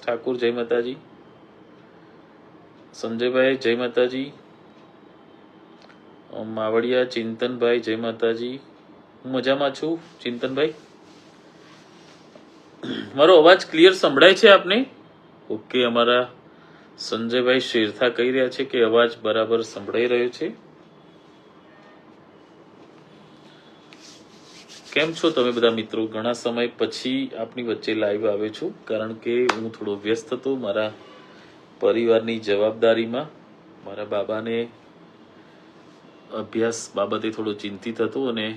ઠાકોર જય માતાજી, સંજયભાઈ જય માતાજી, માવડિયા ચિંતનભાઈ જય માતાજી, હું મજામાં છું ચિંતનભાઈ, મારો અવાજ ક્લિયર સંભળાય છે આપને? ઓકે, અમારા સંજયભાઈ શેરથા કહી રહ્યા છે કે અવાજ બરાબર સંભળાઈ રહ્યો છે. કેમ છો તમે બધા મિત્રો? ઘણા સમય પછી આપની વચ્ચે લાઈવ આવ્યો છું, કારણ કે હું થોડો વ્યસ્ત હતો મારા પરિવારની જવાબદારીમાં. મારા બાબાને અભ્યાસ બાબતે થોડો ચિંતિત હતો અને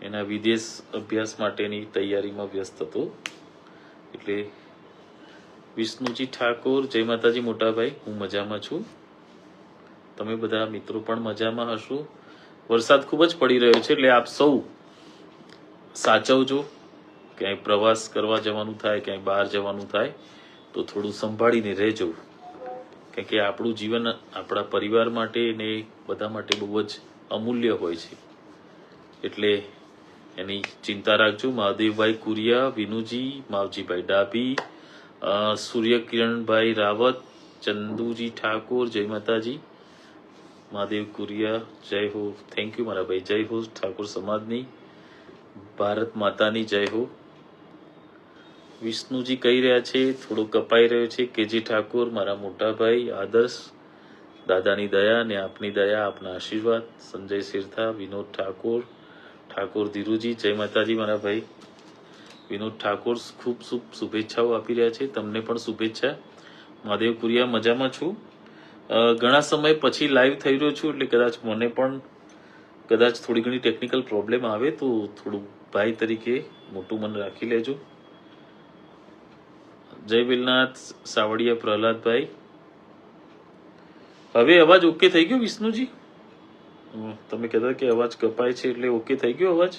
એના વિદેશ અભ્યાસ માટેની તૈયારીમાં વ્યસ્ત હતો. એટલે વિષ્ણુજી ઠાકોર જય માતાજી મોટાભાઈ, હું મજામાં છું. તમે બધા મિત્રો પણ મજામાં હશો. વરસાદ ખૂબ જ પડી રહ્યો છે, એટલે આપ સૌ સાચવજો. ક્યાંય પ્રવાસ કરવા જવાનું થાય, ક્યાંય બહાર જવાનું થાય તો થોડું સંભાળીને રહેજો, કારણ કે આપણું જીવન આપણા પરિવાર માટે ને બધા માટે બહુ જ અમૂલ્ય હોય છે, એટલે એની ચિંતા રાખજો. મહાદેવભાઈ કુરિયા, વિનુજી, માવજીભાઈ ડાભી, સૂર્યકિરણભાઈ રાવત, ચંદુજી ઠાકોર જય માતાજી, મહાદેવ કુરિયા જય હો, થેન્ક યુ મારા ભાઈ, જય હો ઠાકોર સમાજની, ભારત માતાની જય હો. વિષ્ણુજી કહી રહ્યા છે થોડો કપાઈ રહ્યો છે. કેજી ઠાકોર મારા મોટા ભાઈ, આદર્શ દાદાની દયા ને આપની દયા, આપના આશીર્વાદ. સંજય શેરથા, વિનોદ ઠાકોર, ઠાકોર ધીરુજી જય માતાજી મારા ભાઈ. વિનોદ ઠાકોર ખૂબ શુભેચ્છાઓ આપી રહ્યા છે, તમને પણ શુભેચ્છા. મહાદેવ કુરિયા મજામાં છું. ઘણા સમય પછી લાઈવ થઈ રહ્યો છું, એટલે કદાચ મને પણ થોડી ઘણી ટેકનિકલ પ્રોબ્લેમ આવે તો થોડું ભાઈ તરીકે મોટું મન રાખી લેજો. જય વેલનાથ સાવડિયા પ્રહલાદભાઈ, હવે અવાજ ઓકે થઈ ગયો વિષ્ણુજી? તમે કહેતા કે અવાજ કપાય છે, એટલે ઓકે થઈ ગયો અવાજ?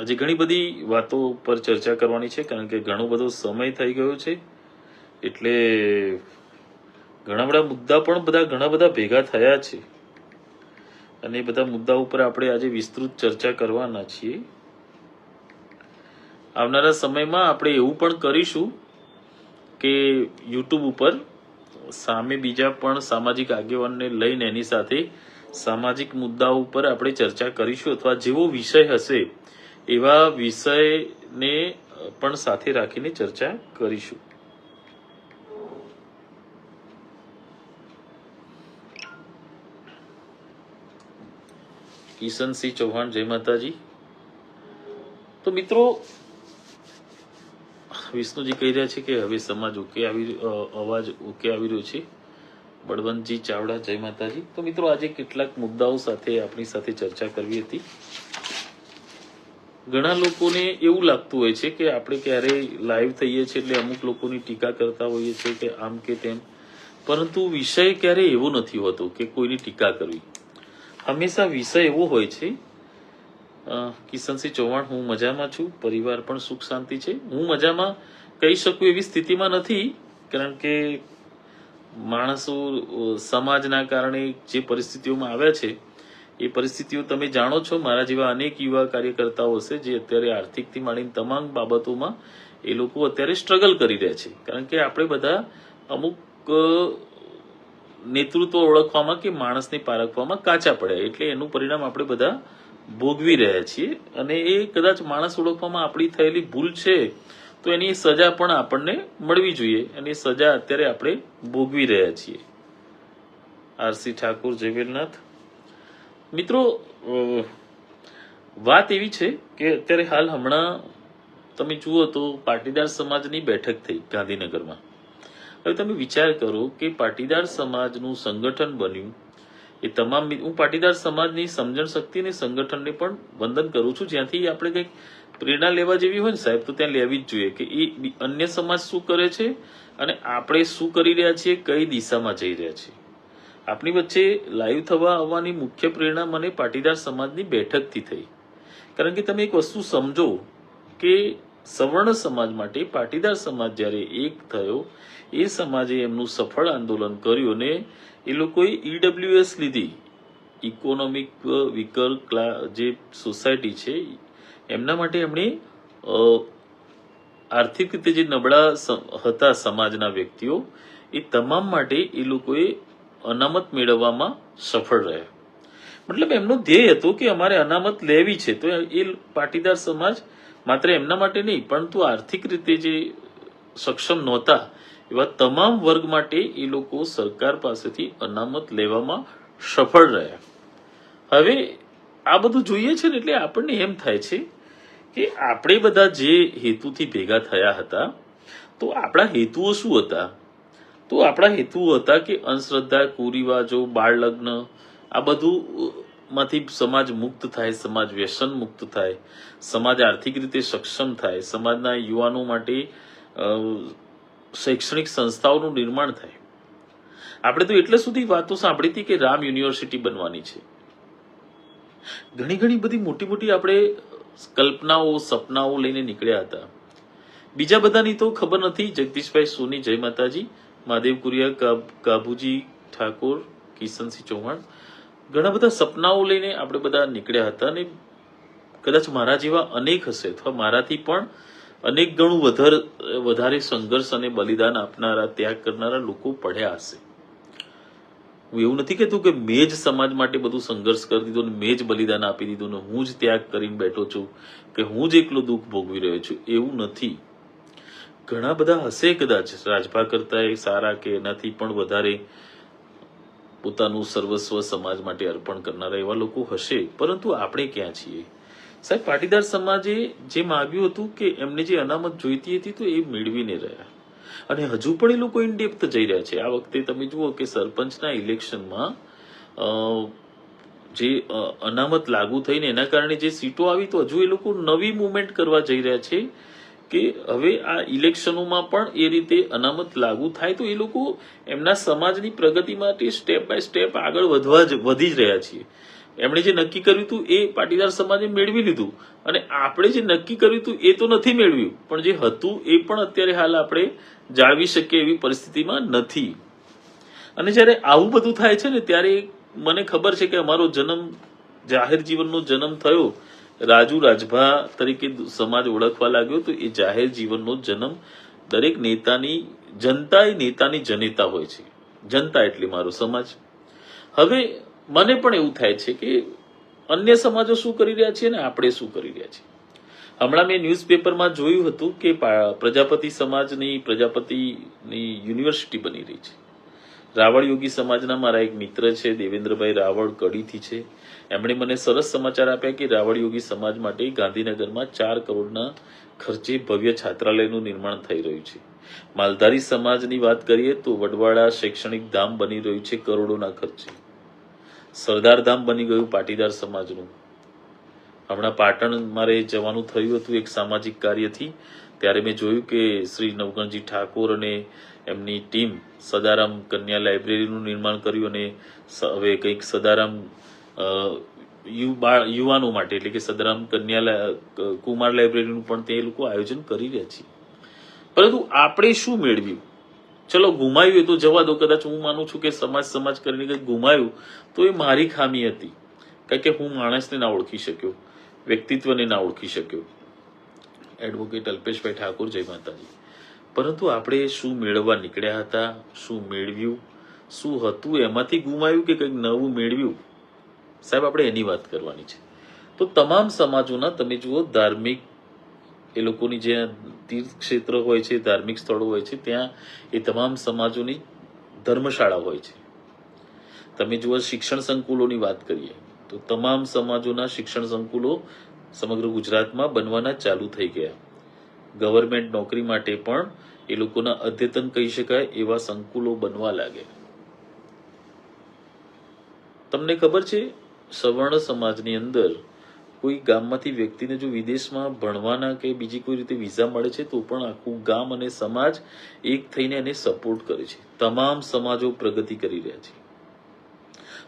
હજી ઘણી બધી વાતો પર ચર્ચા કરવાની છે, કારણ કે ઘણો બધો સમય થઈ ગયો છે, એટલે ઘણા બધા ભેગા થયા છે, અને એ બધા મુદ્દા ઉપર આપણે આજે વિસ્તૃત ચર્ચા કરવાના છીએ. આવનારા સમયમાં આપણે એવું પણ કરીશું કે યુટ્યુબ ઉપર સામે બીજા પણ સામાજિક આગેવાનને લઈને એની સાથે સામાજિક મુદ્દાઓ ઉપર આપણે ચર્ચા કરીશું, અથવા જેવો વિષય હશે એવા વિષયને પણ સાથે રાખીને ચર્ચા કરીશું. કિશનસિંહ ચૌહાણ જય માતાજી. તો મિત્રો, વિષ્ણુજી કહી રહ્યા છે કે હવે સમાજ અવાજ ઓકે આવી રહ્યો છે. બળવંતજી ચાવડા જય માતાજી. તો મિત્રો, આજે કેટલાક મુદ્દાઓ સાથે આપણી સાથે ચર્ચા કરવી હતી. ઘણા લોકોને એવું લાગતું હોય છે કે આપણે ક્યારે લાઈવ થઈએ છીએ એટલે અમુક લોકોની ટીકા કરતા હોઈએ છીએ કે આમ કે તેમ, પરંતુ વિષય ક્યારે એવો નથી હોતો કે કોઈની ટીકા કરવી. હંમેશા વિષય એવો હોય છે. કિશનસિંહ ચૌહાણ, હું મજામાં છું, પરિવાર પણ સુખ શાંતિ છે. હું મજામાં કહી શકું એવી સ્થિતિમાં નથી, કારણ કે માણસો સમાજના કારણે જે પરિસ્થિતિઓમાં આવ્યા છે એ પરિસ્થિતિઓ તમે જાણો છો. મારા જેવા અનેક યુવા કાર્યકર્તાઓ હશે જે અત્યારે આર્થિકથી માંડીને તમામ બાબતોમાં એ લોકો અત્યારે સ્ટ્રગલ કરી રહ્યા છે, કારણ કે આપણે બધા અમુક નેતૃત્વ ઓળખવામાં કે માણસને પારખવામાં કાચા પડ્યા, એટલે એનું પરિણામ આપણે બધા ભોગવી રહ્યા છીએ. અને એ કદાચ માણસ ઓળખવામાં આપણી થયેલી ભૂલ છે તો એની સજા પણ આપણને મળવી જોઈએ, અને સજા અત્યારે આપણે ભોગવી રહ્યા છીએ. આરસી ઠાકોર જયવેલનાથ. મિત્રો, વાત એવી છે કે અત્યારે હમણાં તમે જુઓ તો પાટીદાર સમાજની બેઠક થઈ ગાંધીનગરમાં. હવે તમે વિચાર કરો કે પાટીદાર સમાજનું સંગઠન બન્યું, એ તમામ હું પાટીદાર સમાજની સમજણ શક્તિ અને સંગઠનને પણ વંદન કરું છું. જ્યાંથી આપણે કંઈક પ્રેરણા લેવા જેવી હોય ને સાહેબ, તો ત્યાં લેવી જ જોઈએ કે એ અન્ય સમાજ શું કરે છે અને આપણે શું કરી રહ્યા છીએ, કઈ દિશામાં જઈ રહ્યા છીએ. આપણી વચ્ચે લાઈવ થવા આવવાની મુખ્ય પ્રેરણા મને પાટીદાર સમાજની બેઠકથી થઈ, કારણ કે તમે એક વસ્તુ સમજો કે સવર્ણ સમાજ માટે પાટીદાર સમાજ જ્યારે એક થયો, એ સમાજે એમનું સફળ આંદોલન કર્યું અને એ લોકોએ ઈડબ્લ્યુએસ લીધી, ઇકોનોમિક વીકર જે સોસાયટી છે એમના માટે એમણે આર્થિક રીતે જે નબળા હતા સમાજના વ્યક્તિઓ, એ તમામ માટે એ લોકોએ અનામત મેળવવામાં સફળ રહ્યા. મતલબ એમનો ધ્યેય હતો કે અમારે અનામત લેવી છે, તો એ પાટીદાર સમાજ માત્ર એમના માટે નહીં પરંતુ આર્થિક રીતે જે સક્ષમ નહોતા એવા તમામ વર્ગ માટે એ લોકો સરકાર પાસેથી અનામત લેવામાં સફળ રહ્યા. હવે આ બધું જોઈએ છે ને એટલે આપણને એમ થાય છે કે આપણે બધા જે હેતુથી ભેગા થયા હતા, તો આપણા હેતુઓ શું હતા? તો આપણા હેતુઓ હતા કે અંધશ્રદ્ધા, કુરિવાજો, બાળ લગ્ન, આ બધું માંથી સમાજ મુક્ત થાય, સમાજ વ્યસન મુક્ત થાય, સમાજ આર્થિક રીતે સક્ષમ થાય, સમાજના યુવાનો માટે શૈક્ષણિક સંસ્થાઓનું નિર્માણ થાય. આપણે તો એટલે સુધી વાતો સાંભળી હતી કે રામ યુનિવર્સિટી બનવાની છે. ઘણી ઘણી બધી મોટી મોટી આપણે કલ્પનાઓ, સપનાઓ લઈને નીકળ્યા હતા. બીજા બધાની તો ખબર નથી. જગદીશભાઈ સોની, જય માતાજી, મહાદેવ કુરિયા, કાબુજી ઠાકોર, કિશનસિંહ ચૌહાણ, ઘણા બધા સપનાઓ લઈને આપણે બધા નીકળ્યા હતા. અને કદાચ મારા જેવા અનેક હશે અથવા મારાથી પણ અનેક ગણું વધારે સંઘર્ષ અને બલિદાન આપનારા, ત્યાગ કરનારા લોકો પડ્યા હશે. હું એવું નથી કહેતું કે મેં જ સમાજ માટે બધું સંઘર્ષ કરી દીધો ને મેં જ બલિદાન આપી દીધું ને હું જ ત્યાગ કરીને બેઠો છું કે હું જ એકલો દુઃખ ભોગવી રહ્યો છું, એવું નથી. ઘણા બધા હશે કદાચ રાજભા કરતા એ સારા કે એનાથી પણ વધારે પોતાનું સર્વસ્વ સમાજ માટે અર્પણ કરનારા એવા લોકો હશે. પરંતુ આપણે ક્યાં છીએ સાહેબ? પાટીદાર સમાજે જે માગ્યું હતું કે એમને જે અનામત જોઈતી હતી તો એ મેળવીને રહ્યા, અને હજુ પણ એ લોકો ઇન ડેપ્થ જઈ રહ્યા છે. આ વખતે તમે જુઓ કે સરપંચના ઇલેક્શનમાં જે અનામત લાગુ થઈને એના કારણે જે સીટો આવી, તો હજુ એ લોકો નવી મુવમેન્ટ કરવા જઈ રહ્યા છે કે હવે આ ઇલેક્શનોમાં પણ એ રીતે અનામત લાગુ થાય તો એ લોકો એમના સમાજની પ્રગતિ માટે સ્ટેપ બાય સ્ટેપ આગળ વધી જ રહ્યા છીએ. એમણે જે નક્કી કર્યું હતું એ પાટીદાર સમાજે મેળવી લીધું, અને આપણે જે નક્કી કર્યું હતું એ તો નથી મેળવ્યું, પણ જે હતું એ પણ અત્યારે હાલ આપણે જાળવી શકીએ એવી પરિસ્થિતિમાં નથી. અને જ્યારે આવું બધું થાય છે ને ત્યારે મને ખબર છે કે અમારો જન્મ, જાહેર જીવનનો જન્મ થયો, રાજુ રાજભા તરીકે સમાજ ઓળખવા લાગ્યો, તો એ જાહેર જીવનનો જન્મ દરેક નેતાની, જનતા એ નેતાની જનેતા હોય છે. જનતા એટલે મારો સમાજ. હવે મને પણ એવું થાય છે કે અન્ય સમાજો શું કરી રહ્યા છે ને આપણે શું કરી રહ્યા છીએ. હમણાં મેં ન્યૂઝપેપરમાં જોયું હતું કે પ્રજાપતિ સમાજની યુનિવર્સિટી બની રહી છે. રાવળ યોગી સમાજના મારા એક મિત્ર છે, દેવેન્દ્રભાઈ રાવળ, કડીથી છે. એમણે મને સરસ સમાચાર આપ્યા કે રાવળ યોગી સમાજ માટે ગાંધીનગરમાં 4 કરોડના ખર્ચે ભવ્ય છાત્રાલયનું નિર્માણ થઈ રહ્યું છે. માલધારી સમાજની વાત કરીએ તો વડવાડા શૈક્ષણિક ધામ બની રહ્યું છે કરોડોના ખર્ચે. સરદાર ધામ બની ગયું પાટીદાર સમાજનું. હમણાં પાટણ મારે જવાનું થયું હતું એક સામાજિક કાર્યથી, ત્યારે મેં જોયું કે શ્રી નવગણજી ઠાકોર અને એમની ટીમ સદારામ કન્યા લાઇબ્રેરીનું નિર્માણ કર્યું, અને હવે કંઈક સદારામ યુવાનો માટે એટલે કે સદારામ કન્યા કુમાર લાઇબ્રેરીનું પણ તે લોકો આયોજન કરી રહ્યા છે. પરંતુ આપણે શું મેળવ્યું? ચલો ગુમાવ્યું એ તો જવા દો. કદાચ હું માનું છું કે સમાજ કરીને કંઈક ગુમાવ્યું તો એ મારી ખામી હતી, કારણ કે હું માણસને ના ઓળખી શક્યો, વ્યક્તિત્વને ના ઓળખી શક્યો. એડવોકેટ અલ્પેશભાઈ ઠાકોર, જય માતાજી. પરંતુ આપણે શું મેળવવા નીકળ્યા હતા, શું મેળવ્યું, શું હતું એમાંથી ગુમાવ્યું કે કંઈક નવું મેળવ્યું? સાહેબ આપણે એની વાત કરવાની છે. તો તમામ સમાજોના તમે જુઓ ધાર્મિક, એ લોકોની જે તીર્થ ક્ષેત્ર હોય છે, ધાર્મિક સ્થળો હોય છે, ત્યાં એ તમામ સમાજોની ધર્મશાળા હોય છે. તમે જુઓ શિક્ષણ સંકુલોની વાત કરીએ તો તમામ સમાજોના શિક્ષણ સંકુલો સમગ્ર ગુજરાતમાં બનવાના ચાલુ થઈ ગયા. ગવર્મેન્ટ નોકરી માટે પણ એ લોકોના અદ્યતન કહી શકાય એવા સંકુલો બનવા લાગ્યા. તમને ખબર છે સવર્ણ સમાજની અંદર કોઈ ગામમાંથી વ્યક્તિને જો વિદેશમાં ભણવાના કે બીજી કોઈ રીતે વિઝા મળે છે તો પણ આખું ગામ અને સમાજ એક થઈને એને સપોર્ટ કરે છે. તમામ સમાજો પ્રગતિ કરી રહ્યા છે.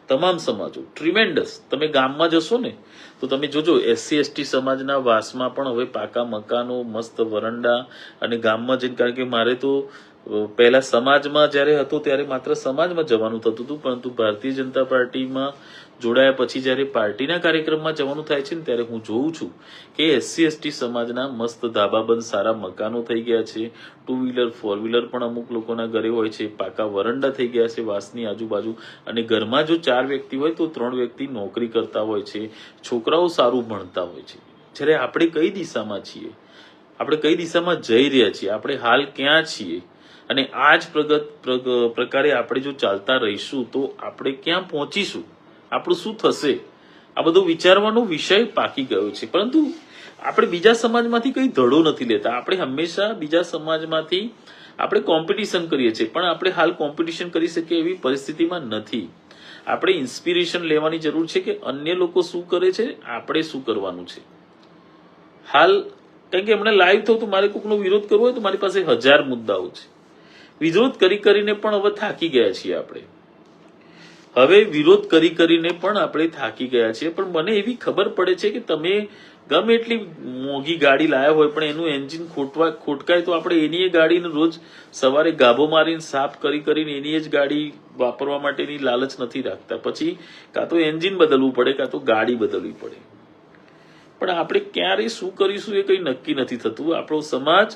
તમામ સમાજો ટ્રીમેન્ડસ. તમે ગામમાં જશો ને તો તમે જોજો SC/ST સમાજના વાસમાં પણ હવે પાકા મકાનો, મસ્ત વરંડા, અને ગામમાં જઈને, કારણ કે મારે તો પહેલા સમાજમાં જ્યારે હતો ત્યારે માત્ર સમાજમાં જવાનું થતું હતું, પરંતુ ભારતીય જનતા પાર્ટીમાં જોડાયા પછી જ્યારે પાર્ટીના કાર્યક્રમમાં જવાનું થાય છે ને ત્યારે હું જોઉં છું કે SC/ST સમાજના મસ્ત ધાબાબંધ સારા મકાનો થઈ ગયા છે, 2 વ્હીલર 4 વ્હીલર પણ અમુક લોકોના ઘરે હોય છે, પાકા વરંડા થઈ ગયા છે વાસની આજુબાજુ, અને ઘરમાં જો 4 વ્યક્તિ હોય તો 3 વ્યક્તિ નોકરી કરતા હોય છે, છોકરાઓ સારું ભણતા હોય છે. જ્યારે આપણે કઈ દિશામાં છીએ, આપણે કઈ દિશામાં જઈ રહ્યા છીએ, આપણે હાલ ક્યાં છીએ, અને આ જ પ્રકારે આપણે જો ચાલતા રહીશું તો આપણે ક્યાં પહોંચીશું, આપણું શું થશે, આ બધું વિચારવાનો વિષય પાકી ગયો છે. પરંતુ આપણે બીજા સમાજમાંથી કઈ ધડો નથી લેતા. આપણે હંમેશા બીજા સમાજમાંથી આપણે કોમ્પિટિશન કરીએ છીએ, પણ આપણે હાલ કોમ્પિટિશન કરી શકીએ એવી પરિસ્થિતિમાં નથી. આપણે ઇન્સ્પિરેશન લેવાની જરૂર છે કે અન્ય લોકો શું કરે છે, આપણે શું કરવાનું છે. હાલ કારણ કે હમણાં લાઈવ થયું તો મારે કોઈકનો વિરોધ કરવો હોય તો મારી પાસે 1000 મુદ્દાઓ છે. વિરોધ કરીને પણ હવે થાકી ગયા છીએ આપણે. હવે વિરોધ કરીને પણ આપણે થાકી ગયા છીએ. પણ મને એવી ખબર પડે છે કે તમે ગમે એટલી મોંઘી ગાડી લાયા હોય પણ એનું એન્જિન ખોટકાય તો આપણે એની એ ગાડીને રોજ સવારે ગાભો મારીને સાફ કરીને એની જ ગાડી વાપરવા માટેની લાલચ નથી રાખતા. પછી કાં તો એન્જિન બદલવું પડે કાં તો ગાડી બદલવી પડે. પણ આપણે ક્યારે શું કરીશું એ કંઈ નક્કી નથી થતું. આપણો સમાજ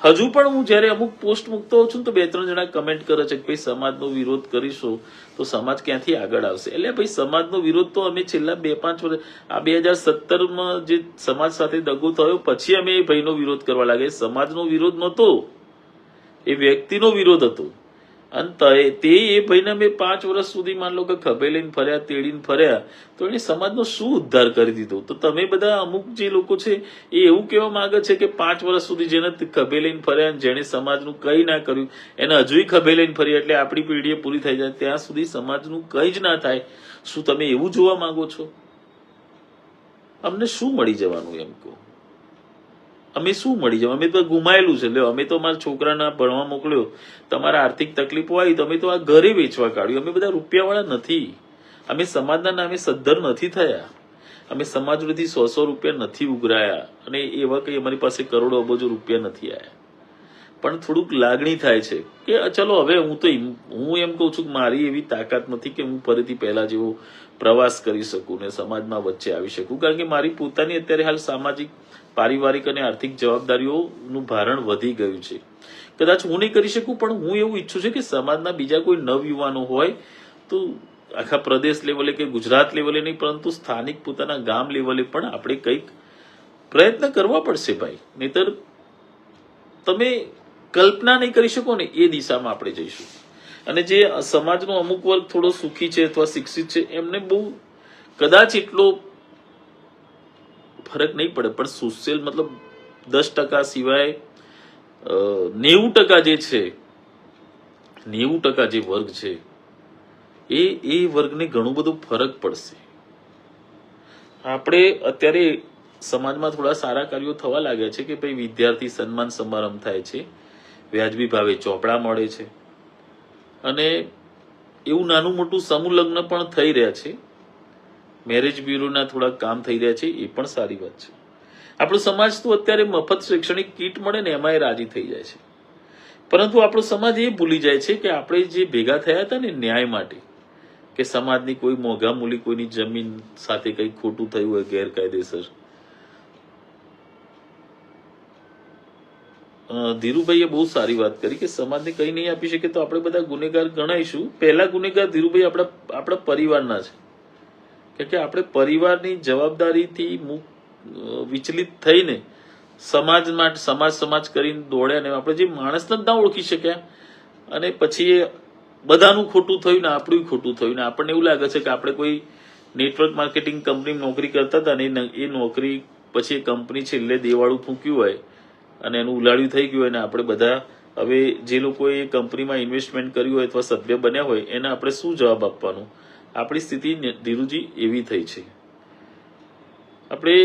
હજુ પણ, હું જ્યારે અમુક પોસ્ટ મૂકતો હોઉં છું તો 2-3 જણા કમેન્ટ કરે છે કે ભાઈ સમાજનો વિરોધ કરીશું તો સમાજ ક્યાંથી આગળ આવશે. એટલે ભાઈ સમાજનો વિરોધ તો અમે છેલ્લા 2-5 વર્ષ, આ 2017માં જે સમાજ સાથે દગો થયો પછી અમે એ ભાઈનો વિરોધ કરવા લાગે. સમાજનો વિરોધ નહોતો, એ વ્યક્તિનો વિરોધ હતો. અને તે એ ભાઈને મેં 5 વર્ષ સુધી માન લો કે ખભે લઈને ફર્યા, તેડીને ફર્યા, તો એને સમાજનો શું ઉદ્ધાર કરી દીધો. તો તમે બધા અમુક જે લોકો છે એ એવું કહેવા માંગે છે કે 5 વર્ષ સુધી જેને ખભે લઈને ફર્યા, જેને સમાજનું કંઈ ના કર્યું એને હજુય ખભે લઈને ફર્યા એટલે આપણી પેઢીએ પૂરી થઈ જાય ત્યાં સુધી સમાજનું કંઈ જ ના થાય. શું તમે એવું જોવા માંગો છો? અમને શું મળી જવાનું એમ કહો? અમે શું મળી જવાનું? અમે તો ગુમાયેલું છે. લ્યો, અમે તો અમારા છોકરાના ભણવા મોકલ્યો, તમારા આર્થિક તકલીફો આવી તો અમે તો આ ઘરે વેચવા કાઢ્યું. અમે બધા રૂપિયાવાળા નથી. અમે સમાજના નામે સદ્ધર નથી થયા. અમે સમાજ જોડેથી 100 રૂપિયા નથી ઉઘરાયા, અને એવા કંઈ અમારી પાસે કરોડો અબજો રૂપિયા નથી આવ્યા. પણ થોડુંક લાગણી થાય છે કે ચલો હવે હું એમ કહું છું કે મારી એવી તાકાત નથી કે હું ફરીથી પહેલા જેવો પ્રવાસ કરી શકું ને સમાજમાં વચ્ચે આવી શકું. કારણ કે મારી પોતાની અત્યારે હાલ સામાજિક, પારિવારિક અને આર્થિક જવાબદારીઓનું ભારણ વધી ગયું છે. કદાચ હું નહીં કરી શકું, પણ હું એવું ઈચ્છું છું કે સમાજના બીજા કોઈ નવયુવાનો હોય તો આખા પ્રદેશ લેવલે કે ગુજરાત લેવલે નહીં, પરંતુ સ્થાનિક પોતાના ગામ લેવલે પણ આપણે કંઈક પ્રયત્ન કરવા પડશે ભાઈ. નહીતર તમે કલ્પના નહીં કરી શકો ને એ દિશામાં આપણે જઈશું. અને જે સમાજનો અમુક વર્ગ થોડો સુખી છે અથવા શિક્ષિત છે એમને બહુ કદાચ એટલો ફરક નહીં પડે, પણ સોશિયલ મતલબ 10% સિવાય 90% જે છે, 90% જે વર્ગ છે એ વર્ગને ઘણું બધું ફરક પડશે. આપણે અત્યારે સમાજમાં થોડા સારા કાર્યો થવા લાગ્યા છે કે ભાઈ વિદ્યાર્થી સન્માન સમારંભ થાય છે, વ્યાજબી ભાવે ચોપડા મળે છે, અને એવું નાનું મોટું સમૂહ લગ્ન પણ થઈ રહ્યા છે. મેરેજ બ્યુરોના થોડા કામ થઈ રહ્યા છે, એ પણ સારી વાત છે. આપણો સમાજ તો અત્યારે મફત શૈક્ષણિક કીટ મળે ને એમાં રાજી થઈ જાય છે. પરંતુ આપણો સમાજ એ ભૂલી જાય છે કે આપણે જે ભેગા થયા હતા ને ન્યાય માટે, કે સમાજની કોઈ મોંઘા મૂલી કોઈની જમીન સાથે કંઈ ખોટું થયું હોય ગેરકાયદેસર, ધીરુભાઈએ બહુ સારી વાત કરી કે સમાજને કંઈ નહીં આપી શકે તો આપણે બધા ગુનેગાર ગણાઈશું. પહેલા ગુનેગાર ધીરુભાઈ આપણા પરિવારના છે. કે આપણે પરિવારની જવાબદારીથી વિચલિત થઈને સમાજ કરીને દોડ્યા ને આપણે જે માણસને જ ના ઓળખી શક્યા, અને પછી બધાનું ખોટું થયું ને આપણું ખોટું થયું ને આપણને એવું લાગે છે કે આપણે કોઈ નેટવર્ક માર્કેટિંગ કંપની નોકરી કરતા હતા ને એ નોકરી પછી એ કંપની છેલ્લે દેવાળું ફૂંક્યું હોય અને એનું ઉલાળ્યું થઈ ગયું હોય ને આપણે બધા હવે જે લોકોએ એ કંપનીમાં ઇન્વેસ્ટમેન્ટ કર્યું હોય અથવા સભ્ય બન્યા હોય એને આપણે શું જવાબ આપવાનું? આપણી સ્થિતિ ધીરુજી એવી થઈ છે. આપણે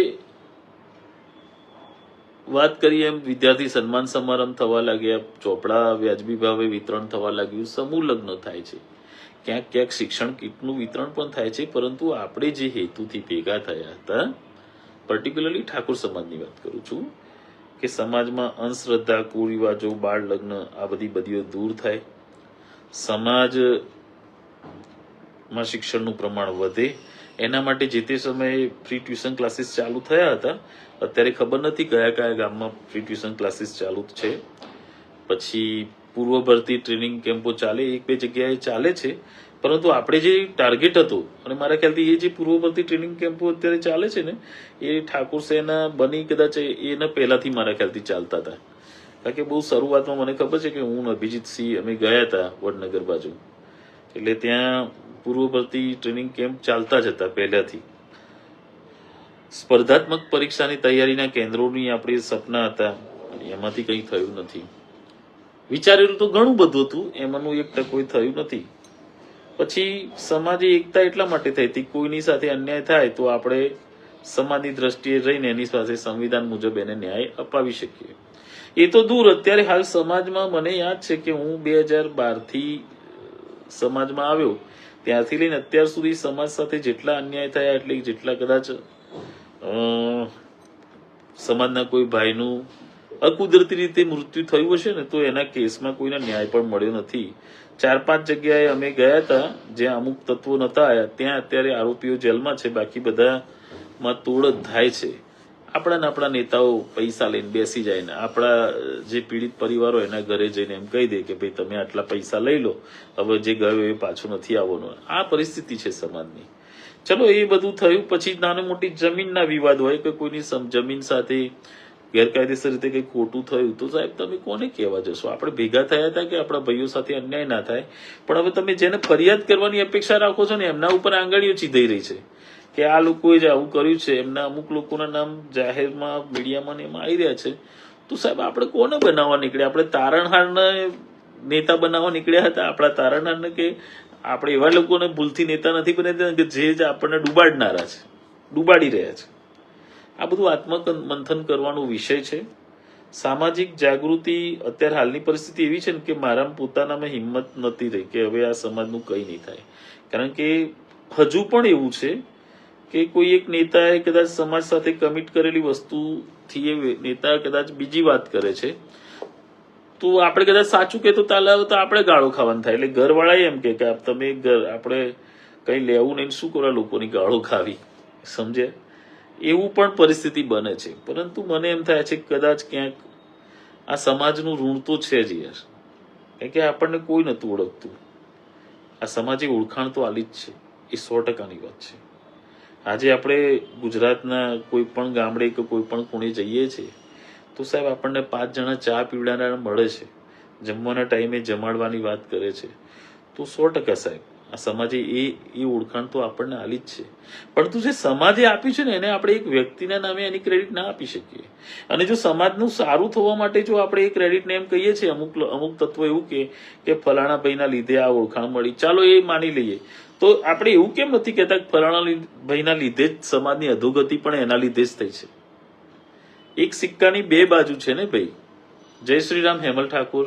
વાત કરીએ એમ વિદ્યાર્થી સન્માન સમારંભ થવા લાગ્યા, ચોપડા વ્યાજબી ભાવે વિતરણ થવા લાગ્યું, સમૂહ લગ્ન થાય છે, ક્યાંક શિક્ષણ કીટનું વિતરણ પણ થાય છે. પરંતુ આપણે જે હેતુથી ભેગા થયા હતા, પર્ટિક્યુલરલી ઠાકોર સમાજની વાત કરું છું, કે સમાજમાં અંધશ્રદ્ધા, કુરિવાજો, બાળ લગ્ન આ બધી બદીઓ દૂર થાય, સમાજમાં શિક્ષણનું પ્રમાણ વધે. એના માટે જે તે સમયે ફ્રી ટ્યુશન ક્લાસીસ ચાલુ થયા હતા. અત્યારે ખબર નથી કયા કયા ગામમાં ફ્રી ટ્યુશન ક્લાસીસ ચાલુ છે. પછી પૂર્વ ભરતી ટ્રેનિંગ કેમ્પો ચાલે, 1-2 જગ્યાએ ચાલે છે. પરંતુ આપણે જે ટાર્ગેટ હતું, અને મારા ખ્યાલથી એ જે પૂર્વ ભરતી ટ્રેનિંગ કેમ્પો અત્યારે ચાલે છે ને, એ ઠાકોર સેના બની કદાચ એના પહેલાથી મારા ખ્યાલથી ચાલતા હતા. કારણ કે બહુ શરૂઆતમાં મને ખબર છે કે હું અભિજીતસિંહ અમે ગયા હતા વડનગર બાજુ, એટલે ત્યાં પૂર્વ ભરતી ટ્રેનિંગ કેમ્પ ચાલતા જ હતા પહેલાથી. સ્પર્ધાત્મક પરીક્ષાની તૈયારીના કેન્દ્રોની આપણે સપના હતા, એમાંથી કંઈ થયું નથી. વિચારેલું તો ઘણું બધું હતું, એમાંનું 1% થયું નથી. પછી સમાજે એકતા એટલા માટે થઈ હતી, કોઈની સાથે અન્યાય થાય તો આપણે સમાજની દ્રષ્ટિએ રહીને એની સાથે સંવિધાન મુજબ એને ન્યાય અપાવી શકીએ. એ તો દૂર, અત્યારે હાલ સમાજમાં મને યાદ છે કે હું 2012થી સમાજમાં આવ્યો ત્યારથી લઈને અત્યાર સુધી સમાજ સાથે જેટલા અન્યાય થયા, એટલે જેટલા કદાચ સમાજના કોઈ ભાઈનું અકુદરતી રીતે મૃત્યુ થયું હશે ને, તો એના કેસમાં કોઈને ન્યાય પણ મળ્યો નથી. 4-5 જગ્યાએ અમે ગયા હતા જ્યાં અમુક તત્વો નતા આવ્યા, ત્યાં અત્યારે આરોપીઓ જેલમાં છે, બાકી બધામાં તોડ જ થાય છે. આપણા નેતાઓ પૈસા લઈને બેસી જાય ને આપણા જે પીડિત પરિવારો એના ઘરે જઈને એમ કહી દે કે ભાઈ તમે આટલા પૈસા લઈ લો, હવે જે ગયો એ પાછો નથી આવવાનો. આ પરિસ્થિતિ છે સમાજની. ચલો એ બધું થયું. પછી નાની મોટી જમીનના વિવાદ હોય કે કોઈની જમીન સાથે ગેરકાયદેસર રીતે કંઈ ખોટું થયું, તો સાહેબ તમે કોને કહેવા જશો? આપણે ભેગા થયા હતા કે આપણા ભાઈઓ સાથે અન્યાય ના થાય, પણ હવે તમે જેને ફરિયાદ કરવાની અપેક્ષા રાખો છો ને એમના ઉપર આંગળીઓ ચીધાઈ રહી છે કે આ લોકોએ જ આવું કર્યું છે, એમના અમુક લોકોના નામ જાહેરમાં મીડિયામાં એમાં આવી રહ્યા છે. તો સાહેબ આપણે કોને બનાવવા નીકળ્યા? આપણે તારણહારને નેતા બનાવવા નીકળ્યા હતા? આપણા તારણહારને કે આપણે એવા લોકોને ભૂલથી નેતા નથી બનાવી કે જે આપણને ડૂબાડનારા છે, ડૂબાડી રહ્યા છે. આ બધું આત્મમંથન કરવાનો વિષય છે. સામાજિક જાગૃતિ અત્યારે હાલની પરિસ્થિતિ એવી છે ને કે મારા પોતાનામાં હિંમત નથી રહી કે હવે આ સમાજનું કંઈ નહીં થાય. કારણ કે હજુ પણ એવું છે કે કોઈ એક નેતાએ કદાચ સમાજ સાથે કમિટ કરેલી વસ્તુથી એ નેતા કદાચ બીજી વાત કરે છે, તો આપણે કદાચ સાચું કહેતો ચાલે તો આપણે ગાળો ખાવાનું થાય. એટલે ઘરવાળા એમ કે તમે આપણે કંઈ લેવું નહીં, શું કરવા લોકોની ગાળો ખાવી, સમજે? એવું પણ પરિસ્થિતિ બને છે. પરંતુ મને એમ થાય છે કદાચ ક્યાંક આ સમાજનું ઋણ તો છે જ યાર, કારણ કે આપણને કોઈ નતું ઓળખતું. આ સમાજે ઓળખાણ તો આલી જ છે, એ 100%ની વાત છે. આજે આપણે ગુજરાતના કોઈ પણ ગામડે કે કોઈ પણ ખૂણે જઈએ છીએ તો સાહેબ આપણને 5 જણા ચા પીવડાવનારા મળે છે, જમવાના ટાઈમે જમાડવાની વાત કરે છે. તો 100% સાહેબ આ સમાજે એ ઓળખાણ તો આપણને આલી જ છે. પરંતુ જે સમાજે આપી છે ને એને આપણે એક વ્યક્તિના નામે એની ક્રેડિટ ના આપી શકીએ. અને જો સમાજનું સારું થવા માટે જો આપણે એ ક્રેડિટને એમ કહીએ છીએ, અમુક તત્વો એવું કે ફલાણા ભાઈના લીધે આ ઓળખાણ મળી, ચાલો એ માની લઈએ, તો આપણે એવું કેમ નથી કહેતા ફલાણા ભાઈના લીધે જ સમાજની અધોગતિ પણ એના લીધે જ થઈ છે? એક સિક્કાની 2 બાજુ છે ને ભાઈ. જય શ્રી રામ હેમલ ઠાકોર.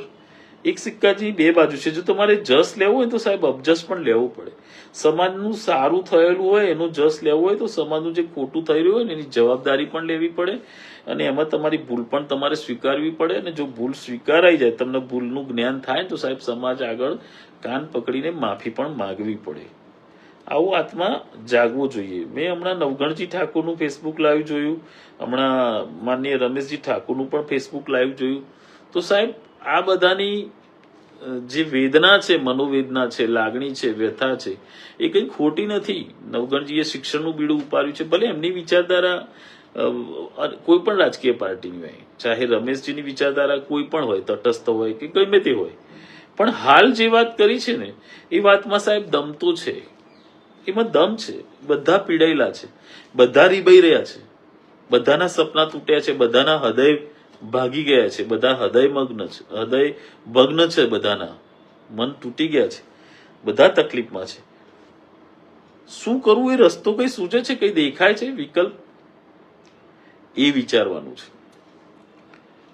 એક સિક્કાની 2 બાજુ છે. જો તમારે જસ લેવું હોય તો સાહેબ અબજસ પણ લેવું પડે. સમાજનું સારું થયેલું હોય એનું જસ લેવું હોય તો સમાજનું જે ખોટું થઈ રહ્યું હોય ને એની જવાબદારી પણ લેવી પડે, અને એમાં તમારી ભૂલ પણ તમારે સ્વીકારવી પડે. અને જો ભૂલ સ્વીકારાઈ જાય, તમને ભૂલનું જ્ઞાન થાય તો સાહેબ સમાજ આગળ કાન પકડીને માફી પણ માગવી પડે. આવું આત્મા જાગવો જોઈએ. મેં હમણાં નવગણજી ઠાકોરનું ફેસબુક લાઈવ જોયું, હમણાં માનનીય રમેશજી ઠાકોરનું પણ ફેસબુક લાઈવ જોયું. તો સાહેબ આ બધાની જે વેદના છે, મનોવેદના છે, લાગણી છે, વ્યથા છે, એ કંઈ ખોટી નથી. નવગણજીએ શિક્ષણનું બીડું ઉપાડ્યું છે. ભલે એમની વિચારધારા કોઈ પણ રાજકીય પાર્ટીની હોય, ચાહે રમેશજીની વિચારધારા કોઈ પણ હોય, તટસ્થ હોય કે ગમે તે હોય, પણ હાલ જે વાત કરી છે ને એ વાતમાં સાહેબ દમ તો છે, એમાં દમ છે. બધા પીડાયેલા છે, બધા રીબાઈ રહ્યા છે, બધાના સપના તૂટ્યા છે, બધાના હૃદય ભાગી ગયા છે, બધા હૃદય ભગ્ન છે, બધાના મન તૂટી ગયા છે, બધા તકલીફમાં છે. શું કરવું? એ રસ્તો કઈ સૂચે છે, કઈ દેખાય છે વિકલ્પ? એ વિચારવાનું છે.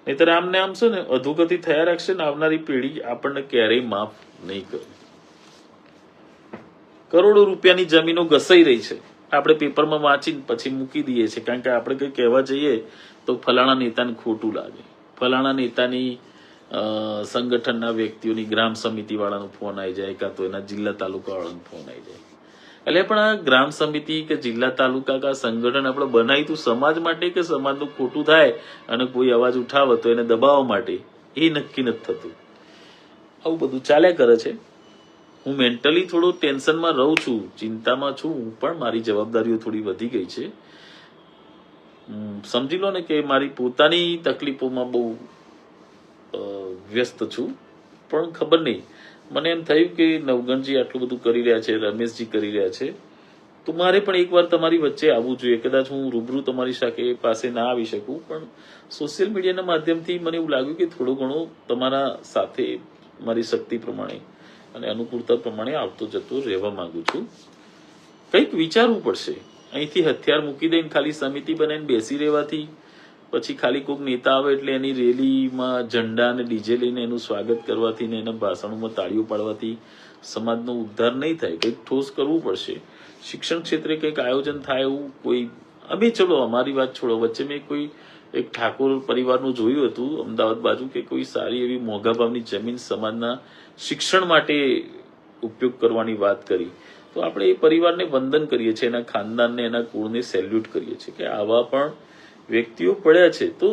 નહીતર આમને આમ છે ને અધોગતિ થયા રાખશે ને આવનારી પેઢી આપણને ક્યારેય માફ નહીં કરે. કરોડો રૂપિયાની જમીનો ઘસાઈ રહી છે, આપણે પેપરમાં વાંચીને પછી મૂકી દઈએ છીએ, કારણ કે આપણે કંઈ કહેવા જઈએ તો ફલાણા નેતાને ખોટું લાગે, ફલાણા નેતાની સંગઠનના વ્યક્તિઓની ગ્રામ સમિતિ વાળાનો ફોન આવી જાય, કાં તો એના જિલ્લા તાલુકા વાળાનો ફોન આવી જાય. એટલે પણ આ ગ્રામ સમિતિ કે જિલ્લા તાલુકા કે સંગઠન આપણે બનાવી તું સમાજ માટે કે સમાજનું ખોટું થાય અને કોઈ અવાજ ઉઠાવે તો એને દબાવવા માટે, એ નક્કી નથી થતું. આવું બધું ચાલ્યા કરે છે. હું મેન્ટલી થોડું ટેન્શનમાં રહું છું, ચિંતામાં છું હું પણ. મારી જવાબદારીઓ થોડી વધી ગઈ છે. સમજી લો ને કે મારી પોતાની તકલીફોમાં બહુ વ્યસ્ત છું. પણ ખબર નહીં, મને એમ થયું કે નવગણજી આટલું બધું કરી રહ્યા છે, રમેશજી કરી રહ્યા છે, તો મારે પણ એકવાર તમારી વચ્ચે આવવું જોઈએ. કદાચ હું રૂબરૂ તમારી પાસે ના આવી શકું, પણ સોશિયલ મીડિયાના માધ્યમથી મને એવું લાગ્યું કે થોડું ઘણું તમારા સાથે મારી શક્તિ પ્રમાણે અને અનુકૂળતા પ્રમાણે આવતો જતો રહેવા માંગુ છું. કંઈક વિચારવું પડશે. અહીંથી હથિયાર મૂકી દઈને ખાલી સમિતિ બનાવીને બેસી રહેવાથી, પછી ખાલી કોઈક નેતા આવે એટલે એની રેલીમાં ઝંડા અને ડીજે લઈને એનું સ્વાગત કરવાથી ને એના ભાષણોમાં તાળીઓ પાડવાથી સમાજનો ઉદ્ધાર નહીં થાય. કંઈક ઠોસ કરવું પડશે. શિક્ષણ ક્ષેત્રે કંઈક આયોજન થાય એવું કોઈ, અમે ચલો અમારી વાત છોડો, વચ્ચે મેં કોઈ એક ઠાકોર પરિવારનું જોયું હતું અમદાવાદ બાજુ કે કોઈ સારી એવી મોંઘા ભાવની જમીન સમાજના શિક્ષણ માટે ઉપયોગ કરવાની વાત કરી. તો આપણે એ પરિવારને વંદન કરીએ છીએ, એના ખાનદાનને એના કુળને સેલ્યુટ કરીએ છીએ કે આવા પણ વ્યક્તિઓ પડ્યા છે. તો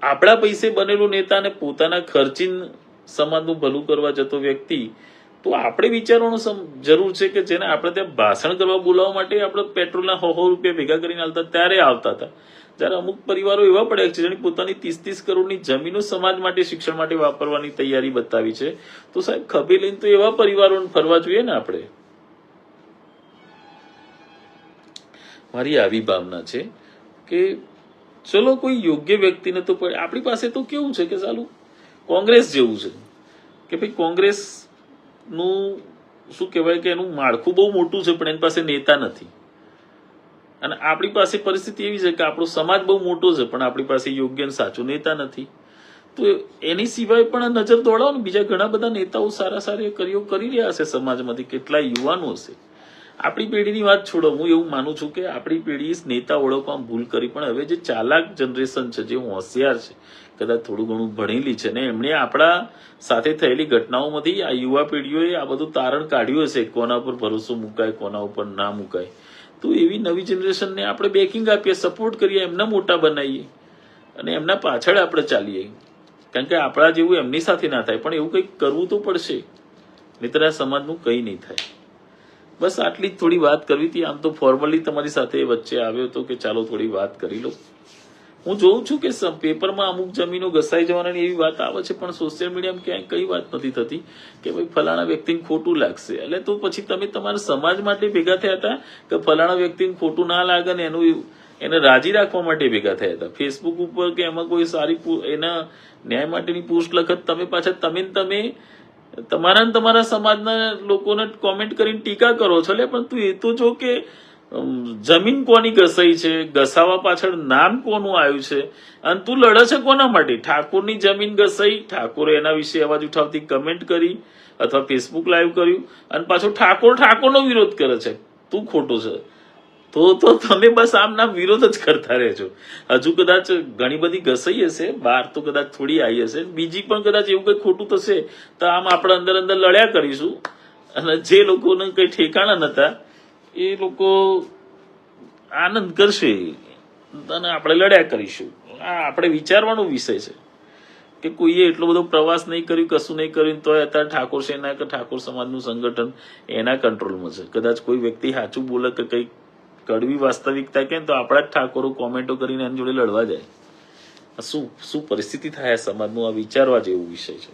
આપણા પૈસે બનેલું નેતા અને પોતાના ખર્ચીન સમાજનું ભલું કરવા જતો વ્યક્તિ, તો આપણે વિચારવાનું જરૂર છે કે જેને આપણે ત્યાં ભાષણ કરવા બોલાવવા માટે આપણે પેટ્રોલના 100 રૂપિયા ભેગા કરીને આવતા ત્યારે આવતા હતા. જ્યારે અમુક પરિવારો એવા પડ્યા છે જેની પોતાની 30-30 કરોડની જમીનો સમાજ માટે શિક્ષણ માટે વાપરવાની તૈયારી બતાવી છે. તો સાહેબ ખભે લઈને તો એવા પરિવારોને ફરવા જોઈએ ને આપણે. મારી આવી ભાવના છે કે ચલો કોઈ યોગ્ય વ્યક્તિને તો આપણી પાસે તો કેવું છે કે ચાલુ કોંગ્રેસ જેવું છે કે ભાઈ કોંગ્રેસનું શું કહેવાય કે એનું માળખું બહુ મોટું છે પણ એની પાસે નેતા નથી. અને આપણી પાસે પરિસ્થિતિ એવી છે કે આપણો સમાજ બહુ મોટો છે પણ આપણી પાસે યોગ્ય અને સાચું નેતા નથી. તો એની સિવાય પણ નજર દોડાવો ને, બીજા ઘણા બધા નેતાઓ સારા કાર્યો કરી રહ્યા હશે સમાજમાંથી, કેટલા યુવાનો હશે. આપણી પેઢીની વાત છોડો, હું એવું માનું છું કે આપણી પેઢી નેતા ઓળખવામાં ભૂલ કરી, પણ હવે જે ચાલાક જનરેશન છે, જે હોશિયાર છે, કદાચ થોડું ઘણું ભણેલી છે ને એમણે આપણા સાથે થયેલી ઘટનાઓમાંથી આ યુવા પેઢીઓએ આ બધું તારણ કાઢ્યું હશે, કોના ઉપર ભરોસો મુકાય, કોના ઉપર ના મુકાય. તો એવી નવી જનરેશનને આપણે બેકિંગ આપીએ, સપોર્ટ કરીએ, એમના મોટા બનાવીએ અને એમના પાછળ આપણે ચાલીએ. કારણ કે આપણા જેવું એમની સાથે ના થાય, પણ એવું કંઈક કરવું તો પડશે, નહીંતર આ સમાજનું કંઈ નહીં થાય. બસ આટલી જ થોડી વાત કરવી હતી. આમ તો ફોર્મલી તમારી સાથે વચ્ચે આવ્યો હતો કે ચાલો થોડી વાત કરી લો. હું જોઉં છું કે પેપરમાં અમુક જમીનો ઘસાઈ જવાની એવી વાત આવે છે, પણ સોશિયલ મીડિયામાં ક્યાંય કઈ વાત નથી થતી કે ભાઈ ફલાણા વ્યક્તિને ખોટું લાગશે. એટલે તો પછી તમે તમારા સમાજ માટે ભેગા થયા હતા કે ફલાણા વ્યક્તિને ખોટું ના લાગે ને એને રાજી રાખવા માટે ભેગા થયા હતા? ફેસબુક ઉપર કે એમાં કોઈ સારી એના ન્યાય માટેની પોસ્ટ લખત તમે પાછા તમે તમારા સમાજના લોકોને કોમેન્ટ કરીને ટીકા કરો છો. એટલે પણ તું એ તો જો કે જમીન કોની ઘસાઈ છે, ઘસાવા પાછળ નામ કોનું આવ્યું છે, અને તું લડે છે કોના માટે? ઠાકોરની જમીન ઘસાઈ, ઠાકોરે એના વિશે અવાજ ઉઠાવતી કમેન્ટ કરી અથવા ફેસબુક લાઈવ કર્યું અને પાછો ઠાકોરનો વિરોધ કરે છે. તું ખોટો છે તો તમે બસ આમના વિરોધ જ કરતા રહેજો. હજુ કદાચ ઘણી બધી ઘસાઈ હશે, બહાર તો કદાચ થોડી આવી હશે, બીજી પણ કદાચ એવું કઈ ખોટું થશે તો આમ આપણે અંદર લડ્યા કરીશું. અને જે લોકોને કઈ ઠેકાણા નતા એ લોકો આનંદ કરશે અને આપણે લડ્યા કરીશું. આ આપણે વિચારવાનો વિષય છે કે કોઈએ એટલો બધો પ્રવાસ નહીં કર્યું, કશું નહીં કર્યું, તો અત્યારે ઠાકોર સેના કે ઠાકોર સમાજનું સંગઠન એના કંટ્રોલમાં છે. કદાચ કોઈ વ્યક્તિ સાચું બોલે કે કંઈક કડવી વાસ્તવિકતા કે તો આપણા જ ઠાકોરો કોમેન્ટો કરીને એની જોડે લડવા જાય. શું પરિસ્થિતિ થાય સમાજનું, આ વિચારવા જેવું વિષય છે.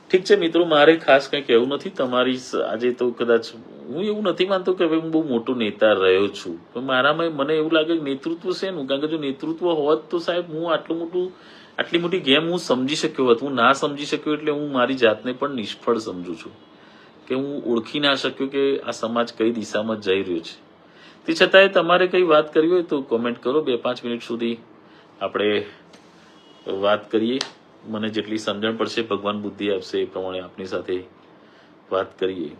ઠીક છે મિત્રો, મારે ખાસ કંઈ કહેવું નથી. તમારી આજે તો કદાચ હું એવું નથી માનતો કે હું બહુ મોટો નેતા રહ્યો છું, પણ મારામાં મને એવું લાગે કે નેતૃત્વ છે એનું. કારણ કે જો નેતૃત્વ હોત તો સાહેબ હું આટલી મોટી ગેમ હું સમજી શક્યો હોત. હું ના સમજી શક્યો એટલે હું મારી જાતને પણ નિષ્ફળ સમજુ છું કે હું ઓળખી ના શક્યો કે આ સમાજ કઈ દિશામાં જઈ રહ્યો છે. તે છતાંય તમારે કઈ વાત કરવી હોય તો કોમેન્ટ કરો. 2-5 મિનિટ સુધી આપણે વાત કરીએ. મને જેટલી સમજણ પડશે, ભગવાન બુદ્ધિ આપશે એ પ્રમાણે આપની સાથે વાત કરીએ.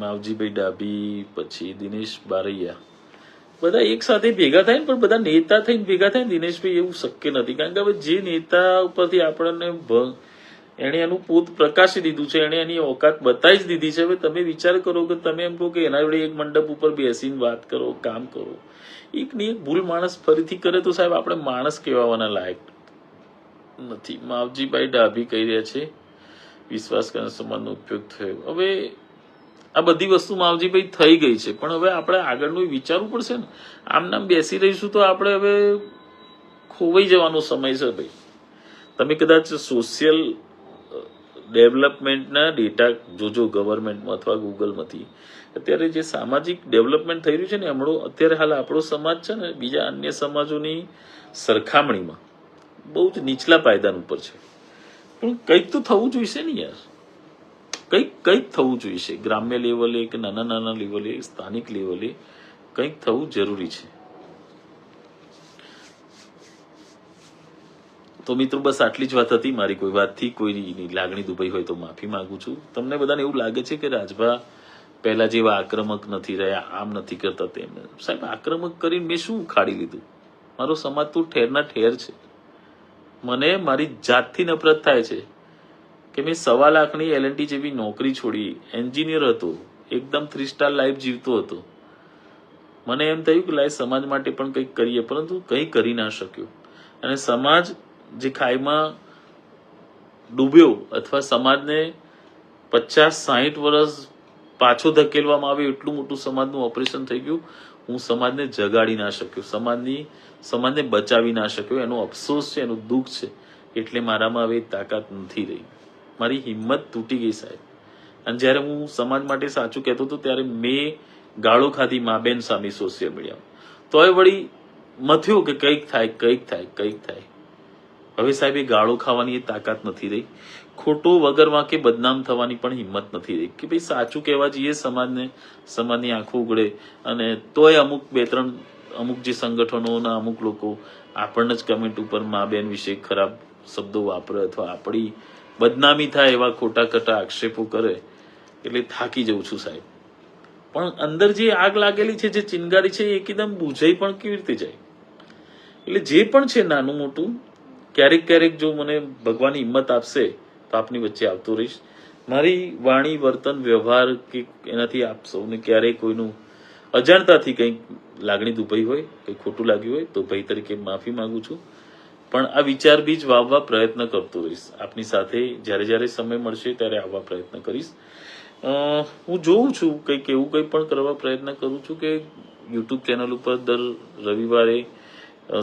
માવજીભાઈ ડાભી, પછી દિનેશ બારૈયા, બધા એક સાથે ભેગા થાય ને, પણ બધા નેતા થઈને ભેગા થાય ને દિનેશભાઈ, એવું શક્ય નથી. કારણ કે હવે જે નેતા ઉપરથી આપણને એણે એનું પોત પ્રકાશી દીધું છે, એણે એની ઓકાત બતાવી જ દીધી છે. હવે તમે વિચાર કરો કે તમે એમ કહો કે એના જોડે એક મંડપ ઉપર બેસીને વાત કરો, કામ કરો, એકની એક ભૂલ માણસ ફરીથી કરે તો સાહેબ આપણે માણસ કહેવાના લાયક નથી. માવજીભાઈ ડાભી કહી રહ્યા છે વિશ્વાસ કરનાર સમાજનો ઉપયોગ થયો. હવે આ બધી વસ્તુ માવજીભાઈ થઈ ગઈ છે, પણ હવે આપણે આગળનું વિચારવું પડશે ને. આમ નામ બેસી રહીશું તો આપણે હવે ખોવાઈ જવાનો સમય છે ભાઈ. તમે કદાચ સોશિયલ ડેવલપમેન્ટના ડેટા જોજો ગવર્મેન્ટમાં અથવા ગૂગલમાંથી. અત્યારે જે સામાજિક ડેવલપમેન્ટ થઈ રહ્યું છે ને, હમણાં અત્યારે હાલ આપણો સમાજ છે ને બીજા અન્ય સમાજોની સરખામણીમાં બહુ જ નીચલા પાયદાન ઉપર છે. પણ કંઈક તો થવું જોઈશે ને યાર, કંઈક થવું જોઈશે. ગ્રામ્ય લેવલે કે નાના નાના લેવલે, સ્થાનિક લેવલે કંઈક થવું જરૂરી છે. તો મિત્રો બસ આટલી જ વાત હતી મારી. કોઈ વાતથી કોઈની લાગણી દુભાઈ હોય તો માફી માંગુ છું. તમને બધાને એવું લાગે છે કે રાજભા પહેલા જેવા આક્રમક નથી રહ્યા, આમ નથી કરતા તેમ. સાહેબ આક્રમક કરીને મેં શું ઉખાડી લીધું? મારો સમાજ તો ઠેરના ઠેર છે. મને મારી જાતથી નફરત થાય છે કે મેં 1.25 લાખની L&T જેવી નોકરી છોડી, એન્જિનિયર હતો, એકદમ 3 સ્ટાર લાઈફ જીવતો હતો. મને એમ થયું કે લાય સમાજ માટે પણ કંઈક કરીએ, પરંતુ કંઈ કરી ના શક્યો. અને સમાજ જે ખાઈમાં ડૂબ્યો અથવા સમાજને 50-60 વર્ષ પાછો ધકેલવામાં આવે એટલું મોટું સમાજનું ઓપરેશન થઈ ગયું. હું સમાજને જગાડી ના શક્યો, સમાજને બચાવી ના શક્યો. એનો અફસોસ છે, એનું દુઃખ છે. એટલે મારામાં હવે તાકાત નથી રહી. મારી હિંમત તૂટી ગઈ સાહેબ. અને જ્યારે હું સમાજ માટે સાચું કહેતો હતો ત્યારે મેં ગાળો ખાધી મા બેન સામે સોશિયલ મીડિયામાં. તોય વળી મથ્યો કે કંઈક થાય. હવે સાહેબ એ ગાળો ખાવાની એ તાકાત નથી રહી. ખોટો વગર વાંકે બદનામ થવાની પણ હિંમત નથી રહી કે ભાઈ સાચું કહેવા જઈએ સમાજની આંખો ઉગડે. અને તોય અમુક જે સંગઠનોના અમુક લોકો આપણને જ કમેન્ટ ઉપર મા બેન વિશે ખરાબ શબ્દો વાપરે અથવા આપણી બદનામી થાય એવા ખોટા આક્ષેપો કરે. એટલે થાકી જઉં છું સાહેબ. પણ અંદર જે આગ લાગેલી છે, જે ચિનગારી છે, એ એકદમ બુઝાઈ પણ કેવી રીતે જાય? એટલે જે પણ છે નાનું મોટું, ક્યારેક જો મને ભગવાન હિંમત આપશે તો આપની વચ્ચે આવતો રહીશ. મારી વાણી, વર્તન, વ્યવહાર કે એનાથી આપ સૌને ક્યારેય કોઈનું અજાણતાથી કંઈક લાગણી દુભાઈ હોય, કંઈ ખોટું લાગ્યું હોય તો ભાઈ તરીકે માફી માંગુ છું. પણ આ વિચાર બીજ વાવવા પ્રયત્ન કરતો રહીશ. આપની સાથે જ્યારે સમય મળશે ત્યારે આવવા પ્રયત્ન કરીશ. હું જોઉં છું કંઈક એવું કંઈ પણ કરવા પ્રયત્ન કરું છું કે યુટ્યુબ ચેનલ ઉપર દર રવિવારે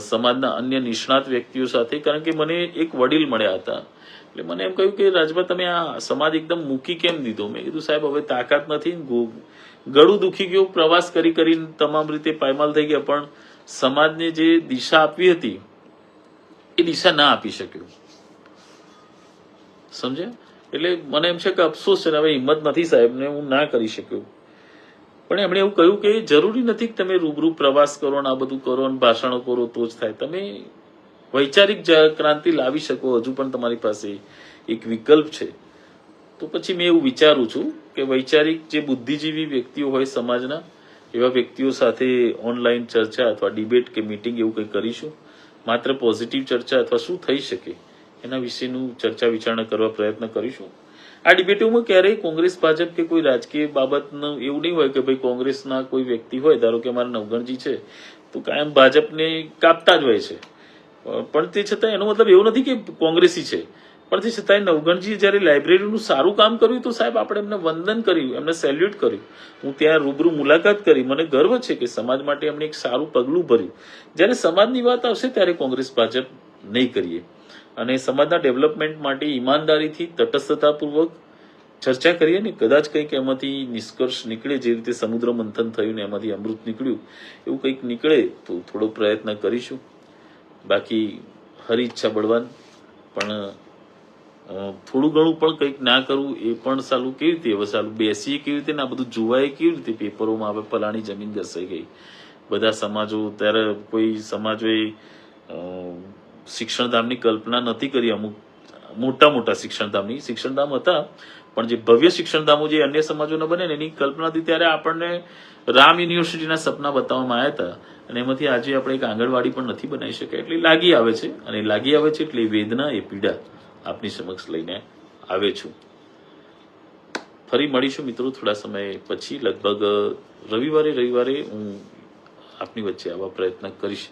સમાજના અન્ય નિષ્ણાત વ્યક્તિઓ સાથે, કારણ કે મને એક વડીલ મળ્યા હતા. એટલે મને એમ કહ્યું કે રાજભા તમે આ સમાજ એકદમ મૂકી કેમ દીધો? મેં કીધું સાહેબ હવે તાકાત નથી, ગળું દુખી ગયું, પ્રવાસ કરીને તમામ રીતે પાયમાલ થઈ ગયા, પણ સમાજને જે દિશા આપવી હતી એ દિશા ના આપી શક્યો. સમજ્યા? એટલે મને એમ છે કે અફસોસ છે, હવે હિંમત નથી સાહેબને, હું ના કરી શક્યો. પણ એમણે એવું કહ્યું કે જરૂરી નથી કે તમે રૂબરૂ પ્રવાસ કરો ને આ બધું કરો ને ભાષણો કરો તો જ થાય. તમે વૈચારિક ક્રાંતિ લાવી શકો, હજુ પણ તમારી પાસે એક વિકલ્પ છે. તો પછી મેં એવું વિચારું છું કે વૈચારિક જે બુદ્ધિજીવી વ્યક્તિઓ હોય સમાજના, એવા વ્યક્તિઓ સાથે ઓનલાઈન ચર્ચા અથવા ડિબેટ કે મીટિંગ એવું કંઈ કરીશું. માત્ર પોઝિટિવ ચર્ચા અથવા શું થઈ શકે એના વિશેનું ચર્ચા વિચારણા કરવા પ્રયત્ન કરીશું. આ ડિબેટોમાં ક્યારેય કોંગ્રેસ ભાજપ કે કોઈ રાજકીય બાબતનું એવું નહીં હોય કે ભાઈ કોંગ્રેસના કોઈ વ્યક્તિ હોય, ધારો કે અમારા નવગણજી છે તો કાયમ ભાજપને કાપતા જ હોય છે. પણ તે છતાં એનો મતલબ એવો નથી કે કોંગ્રેસી છે. પણ તે છતાંય નવગણજીએ જ્યારે લાઇબ્રેરીનું સારું કામ કર્યું તો સાહેબ આપણે એમને વંદન કર્યું, એમને સેલ્યુટ કર્યું. હું ત્યાં રૂબરૂ મુલાકાત કરી, મને ગર્વ છે કે સમાજ માટે એમણે એક સારું પગલું ભર્યું. જ્યારે સમાજની વાત આવશે ત્યારે કોંગ્રેસ ભાજપ નહીં કરીએ. અને સમાજના ડેવલપમેન્ટ માટે ઈમાનદારીથી, તટસ્થતાપૂર્વક ચર્ચા કરીએ ને કદાચ કંઈક એમાંથી નિષ્કર્ષ નીકળે, જે રીતે સમુદ્ર મંથન થયું ને એમાંથી અમૃત નીકળ્યું, એવું કંઈક નીકળે તો થોડો પ્રયત્ન કરીશું. બાકી હરી ઈચ્છા બળવાન. પણ થોડું ઘણું પણ કંઈક ના કરવું એ પણ સાલું. કેવી રીતે હવે સાલું બેસીએ કેવી રીતે, ના બધું જોવાય કેવી રીતે? પેપરોમાં આવે ફલાણી જમીન ઘસાઈ ગઈ, બધા સમાજો. ત્યારે કોઈ સમાજોએ શિક્ષણધામની કલ્પના નથી કરી. અમુક મોટા શિક્ષણધામ હતા, પણ જે ભવ્ય શિક્ષણધામો જે અન્ય સમાજોના બને ને એની કલ્પના હતી ત્યારે આપણને રામ યુનિવર્સિટીના સપના બતાવવામાં આવ્યા હતા અને એમાંથી આજે આપણે એક આંગણવાડી પણ નથી બનાવી શક્યા એટલે લાગી આવે છે અને લાગી આવે છે એટલે એ વેદના એ પીડા આપની સમક્ષ લઈને આવે છું. ફરી મળીશું મિત્રો થોડા સમય પછી, લગભગ રવિવારે હું આપની વચ્ચે આવા પ્રયત્ન કરીશ,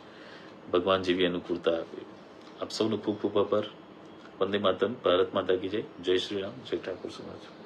ભગવાન જેવી અનુકૂળતા આપે. આપ સૌનો ખૂબ ખૂબ આભાર. વંદે માતરમ. ભારત માતા કી જય. જય શ્રી રામ. જય ઠાકોર સમાજ.